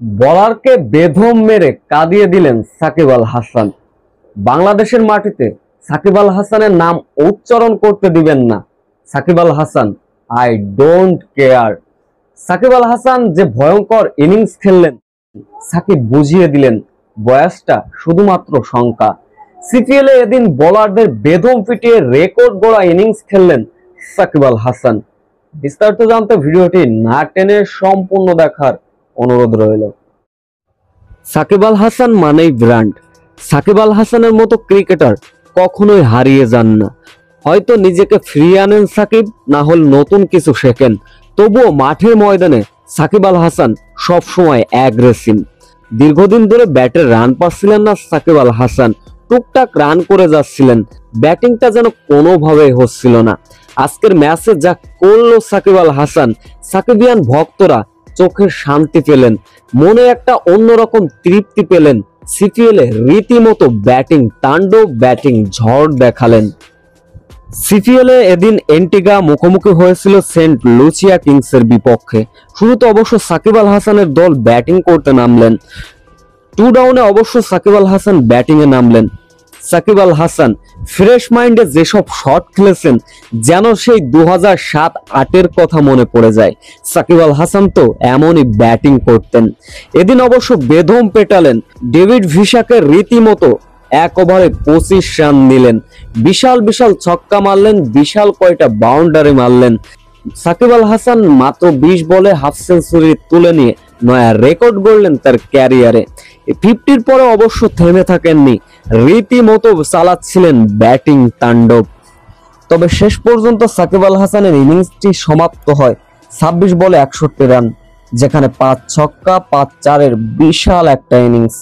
বলারকে বেদম মেরে কাঁদিয়ে দিলেন সাকিব আল হাসান। বাংলাদেশের মাটিতে সাকিব আল হাসানের নাম উচ্চারণ করতে দিবেন না। Shakib Al Hasan, I don't care. Shakib Al Hasan যে ভয়ঙ্কর ইনিংস খেললেন, সাকিব বুঝিয়ে দিলেন বয়সটা শুধুমাত্র সংখ্যা। সিপিএল এ এদিন বোলারদের বেদম পিটিয়ে রেকর্ড গড়া ইনিংস খেললেন সাকিব আল হাসান। বিস্তারিত জানতে ভিডিওটি না টেনে সম্পূর্ণ দেখার অনুরোধ রইল। সাকিব আল হাসান মানেই ব্র্যান্ড। সাকিব আল হাসানের মতো ক্রিকেটার কখনোই হারিয়ে যান না। হয়তো নিজেকে ফিরিয়ে আনেন সাকিব, না হল নতুন কিছু শেখেন, তবুও মাঠের ময়দানে সাকিব আল হাসান সবসময় অ্যাগ্রেসিভ। দীর্ঘদিন ধরে ব্যাটে রান পাচ্ছিলেন না সাকিব আল হাসান, টুকটাক রান করে যাচ্ছিলেন, ব্যাটিংটা যেন কোনোভাবেই হচ্ছিল না। আজকের ম্যাচে যা করলো সাকিব আল হাসান, সাকিবিয়ান ভক্তরা চোখের শান্তি পেলেন, মনে একটা অন্যরকম তৃপ্তি পেলেন। সিপিএল এ রীতিমতো ব্যাটিং তাণ্ডব, ব্যাটিং ঝড় দেখালেন। সিপিএল এ এদিন এন্টিগা মুখোমুখি হয়েছিল সেন্ট লুচিয়া কিংসের বিপক্ষে। শুরুতে অবশ্য সাকিব আল হাসানের দল ব্যাটিং করতে নামলেন। 2 ডাউনে অবশ্য সাকিব আল হাসান ব্যাটিং এ নামলেন। সাকিব আল হাসান ফ্রেশ মাইন্ডে যেসব শট খেলেছেন, যেন সেই 2007-8-এর কথা মনে পড়ে যায়। সাকিব আল হাসান তো এমনই ব্যাটিং করতেন। এদিন অবশ্য বেদম পেটালেন। ডেভিড ভিসাকে রীতিমতো 1 ওভারে 25 রান দিলেন, বিশাল বিশাল ছক্কা মারলেন, বিশাল কয়টা বাউন্ডারি মারলেন। সাকিব আল হাসান মাত্র 20 বলে হাফ সেঞ্চুরি তুলে নিয়ে নয়া রেকর্ড গড়লেন তার ক্যারিয়ারে। 50-র পরে অবশ্য থেমে থাকেননি, রীতিমতো চালাচ্ছিলেন ব্যাটিং তাণ্ডব। তবে শেষ পর্যন্ত সাকিব আল হাসানের ইনিংসটি সমাপ্ত হয় 26 বলে 61 রান, যেখানে 5 ছক্কা 5 চারের বিশাল একটা ইনিংস।